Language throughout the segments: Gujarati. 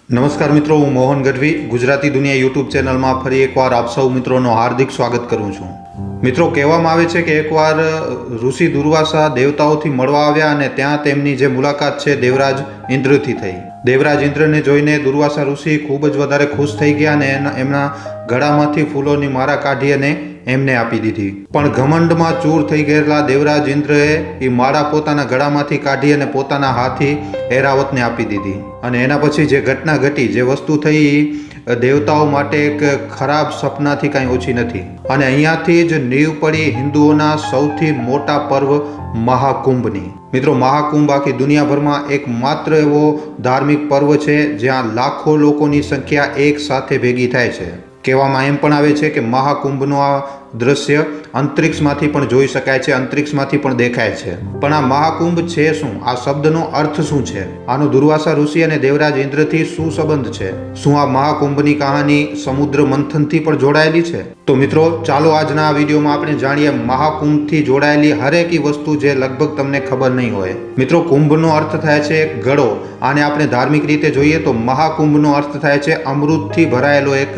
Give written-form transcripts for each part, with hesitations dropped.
નમસ્કાર મિત્રો, હું મોહન ગઢવી ગુજરાતી દુનિયા યુટ્યુબ ચેનલમાં ફરી એકવાર આપ સૌ મિત્રોનો હાર્દિક સ્વાગત કરું છું. મિત્રો, કહેવામાં આવે છે કે એકવાર ઋષિ દુર્વાસા દેવતાઓથી મળવા આવ્યા અને ત્યાં તેમની જે મુલાકાત છે દેવરાજ ઇન્દ્રથી થઈ. દેવરાજ ઇન્દ્રને જોઈને દુર્વાસા ઋષિ ખૂબ જ વધારે ખુશ થઈ ગયા અને એમના ગળામાંથી ફૂલોની માળા કાઢી અને એમને આપી દીધી. પણ ઘમંડમાં ચૂર થઈ ગયેલા દેવરાજ ઇન્દ્રએ એ માળા પોતાના ગળામાંથી કાઢી અને પોતાના હાથી એરાવતને આપી દીધી. અને એના પછી જે ઘટના ઘટી, જે વસ્તુ થઈ, દેવતાઓ માટે એક ખરાબ સપનાથી કાંઈ ઓછી નથી. અને અહીંયાથી જ નીવ પડી હિન્દુઓના સૌથી મોટા પર્વ મહાકુંભની. મિત્રો, મહાકુંભ આખી દુનિયાભરમાં એકમાત્ર એવો ધાર્મિક પર્વ છે જ્યાં લાખો લોકોની સંખ્યા એક સાથે ભેગી થાય છે. કહેવામાં એમ પણ આવે છે કે મહાકુંભનો આ દ્રશ્ય અંતરિક્ષમાંથી પણ જોઈ શકાય છે, અંતરિક્ષમાંથી પણ દેખાય છે. પણ આ મહાકુંભ છે શું? આ શબ્દનો અર્થ શું છે? આનો દુર્વાસા ઋષિ અને દેવરાજ ઇન્દ્રથી શું સંબંધ છે? શું આ મહાકુંભની કહાની સમુદ્ર મંથનથી પણ જોડાયેલી છે? તો મિત્રો, ચાલો આજના આ વિડીયોમાં આપણે જાણીએ મહાકુંભથી જોડાયેલી હરેક વસ્તુ જે લગભગ તમને ખબર નહીં હોય. મિત્રો, કુંભનો અર્થ થાય છે ગળો. આને આપણે ધાર્મિક રીતે જોઈએ તો મહાકુંભનો અર્થ થાય છે અમૃતથી ભરાયેલો એક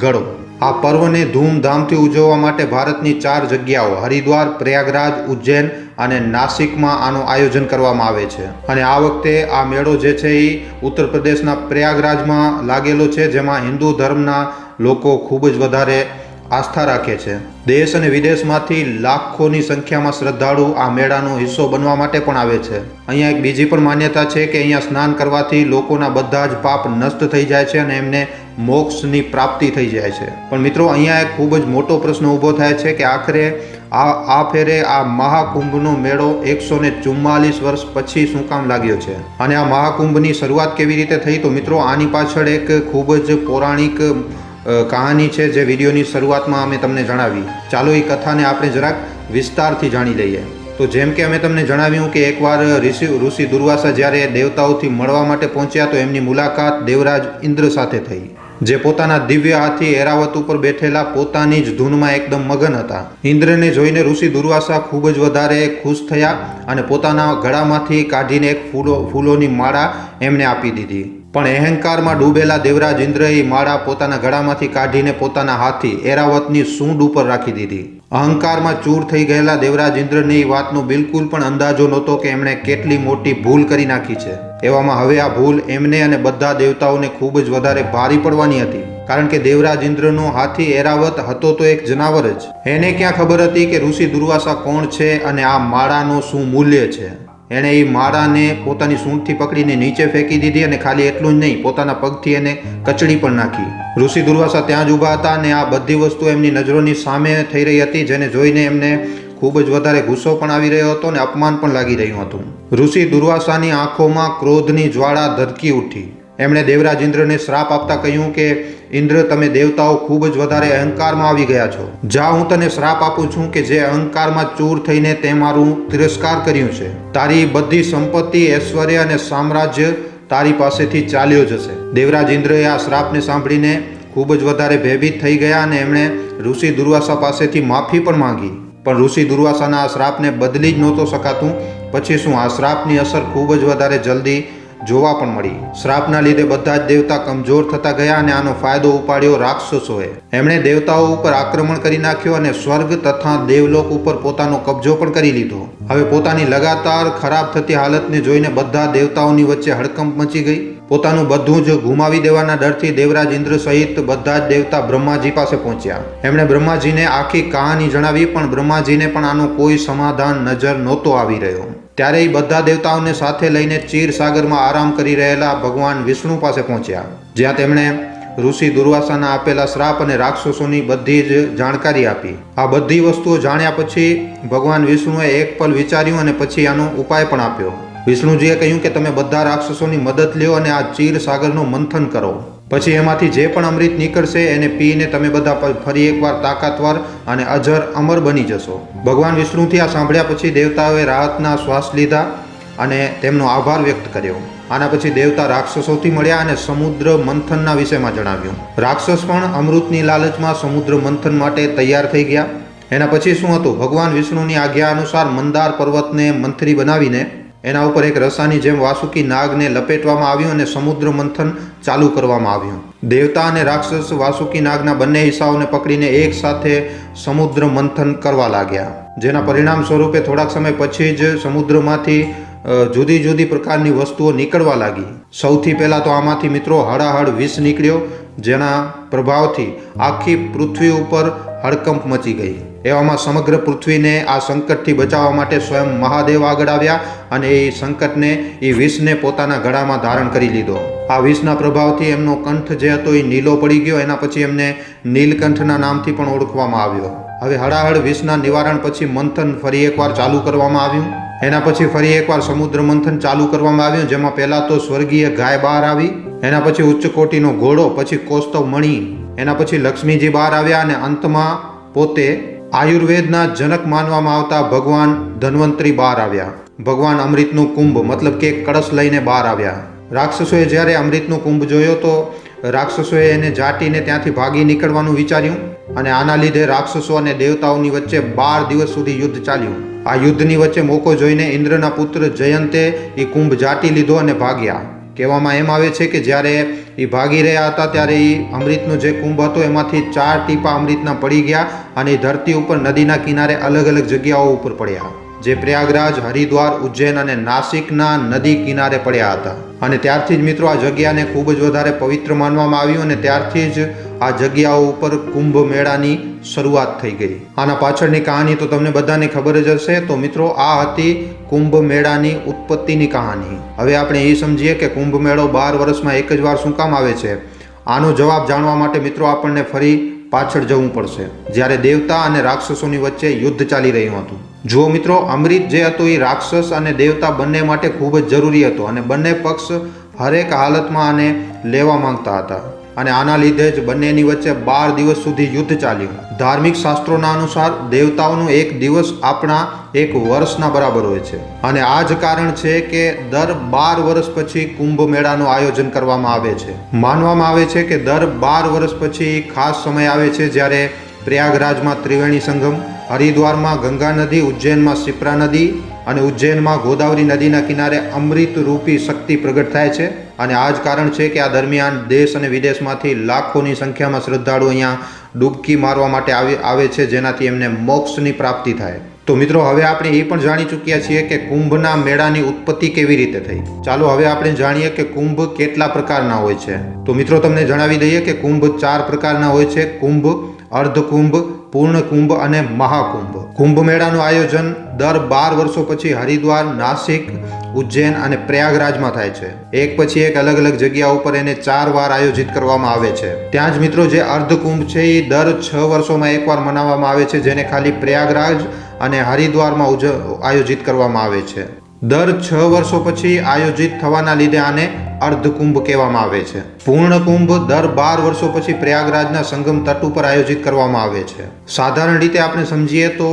ગળો. આ પર્વને ધૂમધામથી ઉજવવા માટે ભારતની 4 જગ્યાઓ હરિદ્વાર, પ્રયાગરાજ, ઉજ્જૈન અને નાસિકમાં આનું આયોજન કરવામાં આવે છે. અને આ વખતે આ મેળો જે છે એ ઉત્તર પ્રદેશના પ્રયાગરાજમાં લાગેલો છે, જેમાં હિન્દુ ધર્મના લોકો ખૂબ જ વધારે આસ્થા રાખે છે. દેશ અને વિદેશમાંથી લાખોની સંખ્યામાં શ્રદ્ધાળુ આ મેળાનો હિસ્સો બનવા માટે પણ આવે છે. અહીંયા એક બીજી પણ માન્યતા છે કે અહીંયા સ્નાન કરવાથી લોકોના બધા જ પાપ નષ્ટ થઈ જાય છે અને એમને મોક્ષની પ્રાપ્તિ થઈ જાય છે. પણ મિત્રો, અહીંયા એક ખૂબ જ મોટો પ્રશ્ન ઊભો થાય છે કે આખરે આ ફેરે આ મહાકુંભનો મેળો 144 વર્ષ પછી શું કામ લાગ્યો છે? અને આ મહાકુંભની શરૂઆત કેવી રીતે થઈ? તો મિત્રો, આની પાછળ એક ખૂબ જ પૌરાણિક કહાની છે જે વિડીયોની શરૂઆતમાં અમે તમને જણાવી. ચાલો એ કથાને આપણે જરાક વિસ્તારથી જાણી લઈએ. તો જેમ કે અમે તમને જણાવ્યું કે એકવાર ઋષિ દુર્વાસા જ્યારે દેવતાઓથી મળવા માટે પહોંચ્યા તો એમની મુલાકાત દેવરાજ ઇન્દ્ર સાથે થઈ, જે પોતાના દિવ્ય હાથી એરાવત ઉપર બેઠેલા પોતાની જ ધૂનમાં એકદમ મગન હતા. ઇન્દ્રને જોઈને ઋષિ દુર્વાસા ખૂબ જ વધારે ખુશ થયા અને પોતાના ગળામાંથી કાઢીને એક ફૂલોની માળા એમને આપી દીધી. પણ અહંકારમાં ડૂબેલા દેવરાજ ઇન્દ્રએ માળા પોતાના ગળામાંથી કાઢીને પોતાના હાથી એરાવતની સૂંઢ ઉપર રાખી દીધી. અહંકારમાં ચૂર થઈ ગયેલા દેવરાજ ઇન્દ્રને એ વાતનો બિલકુલ પણ અંદાજો નહોતો કે એમણે કેટલી મોટી ભૂલ કરી નાખી છે. એવામાં હવે આ ભૂલ એમને અને બધા દેવતાઓને ખૂબ જ વધારે ભારી પડવાની હતી. કારણ કે દેવરાજ ઇન્દ્રનો હાથી એરાવત હતો તો એક જનાવર જ. એને ક્યાં ખબર હતી કે ઋષિ દુર્વાસા કોણ છે અને આ માળાનો શું મૂલ્ય છે? એણે એ માળાને પોતાની સૂંઢથી પકડીને નીચે ફેંકી દીધી અને ખાલી એટલું જ નહીં, પોતાના પગથી એને કચડી પણ નાખી. ઋષિ દુર્વાસા ત્યાં જ ઊભા હતા અને આ બધી વસ્તુ એમની નજરોની સામે થઈ રહી હતી, જેને જોઈને એમને ખૂબ જ વધારે ગુસ્સો પણ આવી રહ્યો હતો અને અપમાન પણ લાગી રહ્યું હતું. ઋષિ દુર્વાસાની આંખોમાં ક્રોધની જ્વાળા ધબકી ઉઠી. એમણે દેવરાજ ઇન્દ્રને શ્રાપ આપતા કહ્યું કે ઇન્દ્ર, તમે દેવતાઓ ખૂબ જ વધારે અહંકારમાં આવી ગયા છો. જા, હું તને શ્રાપ આપું છું કે જે અહંકારમાં ચૂર થઈને તે મારું તિરસ્કાર કર્યું છે, તારી બધી સંપત્તિ, ઐશ્વર્ય અને સામ્રાજ્ય તારી પાસેથી ચાલ્યો જશે. દેવરાજ ઇન્દ્રએ આ શ્રાપને સાંભળીને ખૂબ જ વધારે ભયભીત થઈ ગયા અને એમણે ઋષિ દુર્વાસા પાસેથી માફી પણ માંગી. પણ ઋષિ દુર્વાસાના આ શ્રાપને બદલી જ નહોતો શકાતું. પછી શું, આ શ્રાપની અસર ખૂબ જ વધારે જલ્દી જોવા પણ મળી. શ્રાપના લીધે બધા જ દેવતા કમજોર થતા ગયા અને આનો ફાયદો ઉપાડ્યો રાક્ષસોએ. એમણે દેવતાઓ ઉપર આક્રમણ કરી નાખ્યો અને સ્વર્ગ તથા દેવલોક ઉપર પોતાનો કબજો પણ કરી લીધો. હવે પોતાની લગાતાર ખરાબ થતી હાલતને જોઈને બધા દેવતાઓની વચ્ચે હડકંપ મચી ગઈ. પોતાનું બધું જ ગુમાવી દેવાના ડરથી દેવરાજ ઇન્દ્ર સહિત બધા જ દેવતા બ્રહ્માજી પાસે પહોંચ્યા. એમણે બ્રહ્માજીને આખી કહાની જણાવી, પણ બ્રહ્માજીને પણ આનો કોઈ સમાધાન નજર નહોતો આવી રહ્યો. ત્યારે એ બધા દેવતાઓને સાથે લઈને ક્ષીર સાગરમાં આરામ કરી રહેલા ભગવાન વિષ્ણુ પાસે પહોંચ્યા, જ્યાં તેમણે ઋષિ દુર્વાસાના આપેલા શ્રાપ અને રાક્ષસોની બધી જ જાણકારી આપી. આ બધી વસ્તુઓ જાણ્યા પછી ભગવાન વિષ્ણુએ એક પલ વિચાર્યું અને પછી આનો ઉપાય પણ આપ્યો. વિષ્ણુજીએ કહ્યું કે તમે બધા રાક્ષસોની મદદ લ્યો અને આ ક્ષીર સાગરનું મંથન કરો. પછી એમાંથી જે પણ અમૃત નીકળશે એને પીને તમે બધા ફરી એકવાર તાકાતવર અને અજર અમર બની જશો. ભગવાન વિષ્ણુથી આ સાંભળ્યા પછી દેવતાઓએ રાહતના શ્વાસ લીધા અને તેમનો આભાર વ્યક્ત કર્યો. આના પછી દેવતા રાક્ષસોથી મળ્યા અને સમુદ્ર મંથનના વિષયમાં જણાવ્યું. રાક્ષસ પણ અમૃતની લાલચમાં સમુદ્ર મંથન માટે તૈયાર થઈ ગયા. એના પછી શું હતું? ભગવાન વિષ્ણુની આજ્ઞા અનુસાર મંદાર પર્વતને મંથરી બનાવીને એના ઉપર એક રસાની જેમ વાસુકી નાગને લપેટવામાં આવ્યું અને સમુદ્ર મંથન ચાલુ કરવામાં આવ્યું. દેવતા અને રાક્ષસ વાસુકી નાગના બંને હિસ્સાઓને પકડીને એક સાથે સમુદ્ર મંથન કરવા લાગ્યા, જેના પરિણામ સ્વરૂપે થોડાક સમય પછી જ સમુદ્રમાંથી જુદી જુદી પ્રકારની વસ્તુઓ નીકળવા લાગી. સૌથી પહેલાં તો આમાંથી મિત્રો હળાહળ વિષ નીકળ્યો, જેના પ્રભાવથી આખી પૃથ્વી ઉપર હડકંપ મચી ગઈ. એવામાં સમગ્ર પૃથ્વીને આ સંકટથી બચાવવા માટે સ્વયં મહાદેવ આગળ આવ્યા અને એ સંકટને, એ વિષને પોતાના ગળામાં ધારણ કરી લીધો. આ વિષના પ્રભાવથી એમનો કંઠ જે હતો એ નીલો પડી ગયો. એના પછી એમને નીલકંઠના નામથી પણ ઓળખવામાં આવ્યો. હવે હળાહળ વિષના નિવારણ પછી મંથન ફરી એકવાર ચાલુ કરવામાં આવ્યું. એના પછી ફરી એકવાર સમુદ્ર મંથન ચાલુ કરવામાં આવ્યું, જેમાં પહેલાં તો સ્વર્ગીય ગાય બહાર આવી, એના પછી ઉચ્ચ કોટીનો ઘોડો, પછી કૌસ્તવ મણિ, એના પછી લક્ષ્મીજી બહાર આવ્યા અને અંતમાં પોતે આયુર્વેદના જનક માનવામાં આવતા ભગવાન ધન્વંતરી બહાર આવ્યા. ભગવાન અમૃતનું કુંભ મતલબ કે કળશ લઈને બહાર આવ્યા. રાક્ષસોએ જ્યારે અમૃતનો કુંભ જોયો તો રાક્ષસોએ એને જાટીને ત્યાંથી ભાગી નીકળવાનું વિચાર્યું અને આના લીધે રાક્ષસો અને દેવતાઓની વચ્ચે 12 દિવસ સુધી યુદ્ધ ચાલ્યું. આ યુદ્ધની વચ્ચે મોકો જોઈને ઇન્દ્રના પુત્ર જયંતે એ કુંભ જાટી લીધો અને ભાગ્યા. કહેવામાં એમ આવે છે કે જ્યારે એ ભાગી રહ્યા હતા ત્યારે એ અમૃતનો જે કુંભ હતો એમાંથી 4 ટીપા અમૃતના પડી ગયા અને એ ધરતી ઉપર નદીના કિનારે અલગ અલગ જગ્યાઓ ઉપર પડ્યા, જે પ્રયાગરાજ, હરિદ્વાર, ઉજ્જૈન અને નાસિકના નદી કિનારે પડ્યા હતા. અને ત્યારથી જ મિત્રો આ જગ્યાને ખૂબ જ વધારે પવિત્ર માનવામાં આવ્યું અને ત્યારથી જ આ જગ્યાઓ ઉપર કુંભ મેળાની શરૂઆત થઈ ગઈ. આના પાછળની કહાની તો તમને બધાને ખબર જ હશે. તો મિત્રો આ હતી કુંભ મેળાની ઉત્પત્તિની કહાની. હવે આપણે એ સમજીએ કે કુંભ મેળો 12 વર્ષમાં એક જ વાર શું કામ આવે છે. આનો જવાબ જાણવા માટે મિત્રો આપણને ફરી પાછળ જવું પડશે, જ્યારે દેવતા અને રાક્ષસોની વચ્ચે યુદ્ધ ચાલી રહ્યું હતું. જુઓ મિત્રો, અમૃત જે હતું એ રાક્ષસ અને દેવતા બંને માટે ખૂબ જ જરૂરી હતું અને બંને પક્ષ હરેક હાલતમાં આને લેવા માંગતા હતા અને આના લીધે જ બંનેની વચ્ચે 12 દિવસ સુધી યુદ્ધ ચાલ્યું. ધાર્મિક શાસ્ત્રોના અનુસાર દેવતાઓનો એક દિવસ આપણા એક વર્ષના બરાબર હોય છે અને આ જ કારણ છે કે દર 12 વર્ષ પછી કુંભ મેળાનું આયોજન કરવામાં આવે છે. માનવામાં આવે છે કે દર 12 વર્ષ પછી ખાસ સમય આવે છે જ્યારે પ્રયાગરાજમાં ત્રિવેણી સંગમ, હરિદ્વારમાં ગંગા નદી, ઉજ્જૈનમાં શિપ્રા નદી અને ઉજ્જૈનમાં ગોદાવરી નદીના કિનારે અમૃત રૂપી શક્તિ પ્રગટ થાય છે. અને આ જ કારણ છે કે આ દરમિયાન દેશ અને વિદેશમાંથી લાખોની સંખ્યામાં શ્રદ્ધાળુ અહીંયા ડૂબકી મારવા માટે આવે છે, જેનાથી એમને મોક્ષની પ્રાપ્તિ થાય. તો મિત્રો, હવે આપણે એ પણ જાણી ચૂક્યા છીએ કે કુંભના મેળાની ઉત્પત્તિ કેવી રીતે થઈ. ચાલો હવે આપણે જાણીએ કે કુંભ કેટલા પ્રકારના હોય છે. તો મિત્રો, તમને જણાવી દઈએ કે કુંભ 4 પ્રકારના હોય છે: કુંભ, અર્ધકુંભ, પૂર્ણ કુંભ અને મહાકુંભ. કુંભ મેળાનું આયોજન દર 12 વર્ષો પછી હરિદ્વાર, નાસિક, ઉજ્જૈન અને પ્રયાગરાજમાં થાય છે. એક પછી એક અલગ અલગ જગ્યા ઉપર એને 4 વાર આયોજિત કરવામાં આવે છે. ત્યાં જ મિત્રો જે અર્ધકુંભ છે એ દર 6 વર્ષોમાં એકવાર મનાવવામાં આવે છે, જેને ખાલી પ્રયાગરાજ અને હરિદ્વારમાં આયોજિત કરવામાં આવે છે. દર 6 વર્ષો પછી આયોજિત થવાના લીધે આને અર્ધકુંભ કહેવામાં આવે છે. પૂર્ણ કુંભ દર 12 વર્ષો પછી પ્રયાગરાજના સંગમ તટ ઉપર આયોજિત કરવામાં આવે છે. સાધારણ રીતે આપણે સમજીએ તો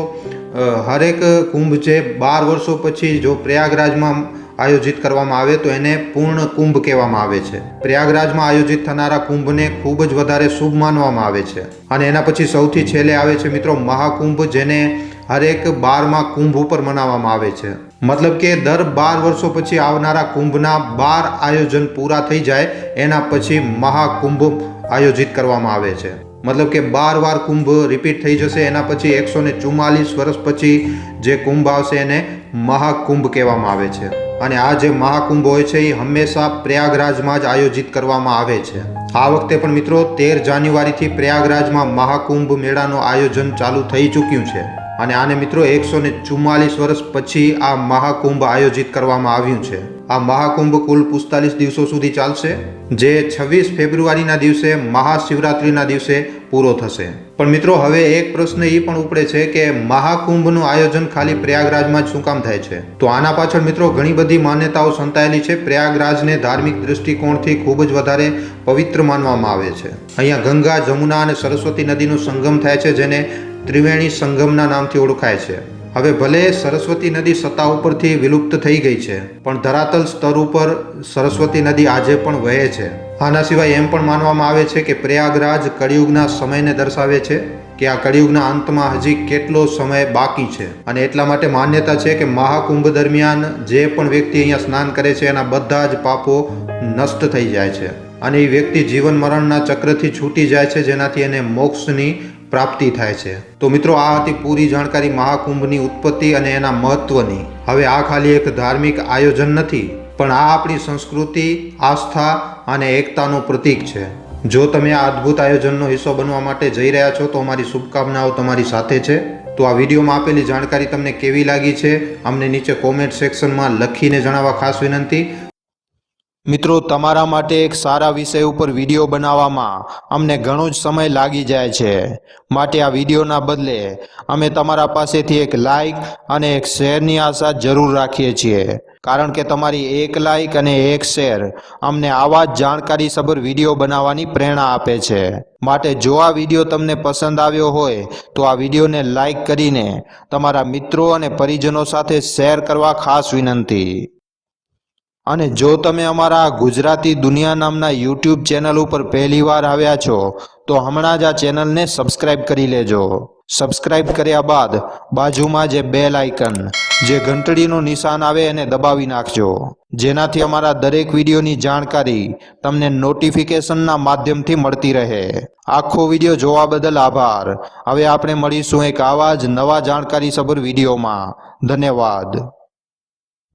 હરેક કુંભ છે 12 વર્ષો પછી જો પ્રયાગરાજમાં આયોજિત કરવામાં આવે તો એને પૂર્ણ કુંભ કહેવામાં આવે છે. પ્રયાગરાજમાં આયોજિત થનારા કુંભને ખૂબ જ વધારે શુભ માનવામાં આવે છે. અને એના પછી સૌથી છેલ્લે આવે છે મિત્રો મહાકુંભ, જેને હરેક 12મા કુંભ ઉપર મનાવવામાં આવે છે. મતલબ કે દર 12 વર્ષો પછી આવનારા કુંભના 12 આયોજન પૂરા થઈ જાય એના પછી મહાકુંભ આયોજિત કરવામાં આવે છે. મતલબ કે 12 વાર કુંભ રિપીટ થઈ જશે. એના પછી 144 વર્ષ પછી જે કુંભ આવશે એને મહાકુંભ કહેવામાં આવે છે. અને આ જે મહાકુંભ હોય છે એ હંમેશા પ્રયાગરાજમાં જ આયોજિત કરવામાં આવે છે. આ વખતે પણ મિત્રો 13 જાન્યુઆરીથી પ્રયાગરાજમાં મહાકુંભ મેળાનું આયોજન ચાલુ થઈ ચૂક્યું છે. અને આને મિત્રો 144 વર્ષ પછી આ મહાકુંભ આયોજિત કરવામાં આવ્યું છે. આ મહાકુંભ કુલ 45 દિવસો સુધી ચાલશે, જે 26 ફેબ્રુઆરીના દિવસે મહાશિવરાત્રિના દિવસે પૂરો થશે. પણ મિત્રો, હવે એક પ્રશ્ન એ પણ ઉપડે છે કે મહાકુંભનું આયોજન ખાલી પ્રયાગરાજમાં જ શું કામ થાય છે? તો આના પાછળ મિત્રો ઘણી બધી માન્યતાઓ સંતાયેલી છે. પ્રયાગરાજને ધાર્મિક દૃષ્ટિકોણથી ખૂબ જ વધારે પવિત્ર માનવામાં આવે છે. અહીંયા ગંગા, જમુના અને સરસ્વતી નદીનો સંગમ થાય છે, જેને ત્રિવેણી સંગમના નામથી ઓળખાય છે. હવે ભલે સરસ્વતી નદી સત્તા ઉપરથી વિલુપ્ત થઈ ગઈ છે, પણ ધરાતલ સ્તર ઉપર સરસ્વતી નદી આજે પણ વહે છે. આના સિવાય એમ પણ માનવામાં આવે છે કે પ્રયાગરાજ કળિયુગના સમયને દર્શાવે છે કે આ કળિયુગના અંતમાં હજી કેટલો સમય બાકી છે, અને એટલા માટે માન્યતા છે કે મહાકુંભ દરમિયાન જે પણ વ્યક્તિ અહીંયા સ્નાન કરે છે એના બધા જ પાપો નષ્ટ થઈ જાય છે અને એ વ્યક્તિ જીવન મરણના ચક્રથી છૂટી જાય છે, જેનાથી એને મોક્ષની પ્રાપ્તિ થાય છે. તો મિત્રો, આ હતી પૂરી જાણકારી મહાકુંભની ઉત્પત્તિ અને એના મહત્વની. હવે આ ખાલી એક ધાર્મિક આયોજન નથી, પણ આ આપણી સંસ્કૃતિ, આસ્થા અને એકતાનું પ્રતીક છે. જો તમે આ અદ્ભુત આયોજનનો હિસ્સો બનવા માટે જઈ રહ્યા છો તો અમારી શુભકામનાઓ તમારી સાથે છે. તો આ વિડીયોમાં આપેલી જાણકારી તમને કેવી લાગી છે અમને નીચે કોમેન્ટ સેક્શનમાં લખીને જણાવવા ખાસ વિનંતી. મિત્રો, તમારા માટે એક સારા વિષય ઉપર વિડીયો બનાવવામાં અમને ઘણો જ સમય લાગી જાય છે, માટે આ વિડીયોના બદલે અમે તમારા પાસેથી એક લાઇક અને એક શેરની આશા જરૂર રાખીએ છીએ, કારણ કે તમારી એક લાઇક અને એક શેર અમને આવા જ જાણકારીસભર વિડીયો બનાવવાની પ્રેરણા આપે છે. માટે જો આ વિડીયો તમને પસંદ આવ્યો હોય તો આ વિડીયોને લાઇક કરીને તમારા મિત્રો અને પરિજનો સાથે શેર કરવા ખાસ વિનંતી. અને જો તમે અમારા ગુજરાતી દુનિયા નામના યુટ્યુબ ચેનલ ઉપર પહેલીવાર આવ્યા છો તો હમણાં જ આ ચેનલને સબસ્ક્રાઇબ કરી લેજો. સબસ્ક્રાઇબ કર્યા બાદ બાજુમાં જે બેલ આઇકન, જે ઘંટડીનું નિશાન આવે એને દબાવી નાખજો, જેનાથી અમારા દરેક વિડીયોની જાણકારી તમને નોટિફિકેશનના માધ્યમથી મળતી રહે. આખો વિડીયો જોવા બદલ આભાર. હવે આપણે મળીશું એક આવા જ નવા જાણકારીસભર વિડીયોમાં. ધન્યવાદ.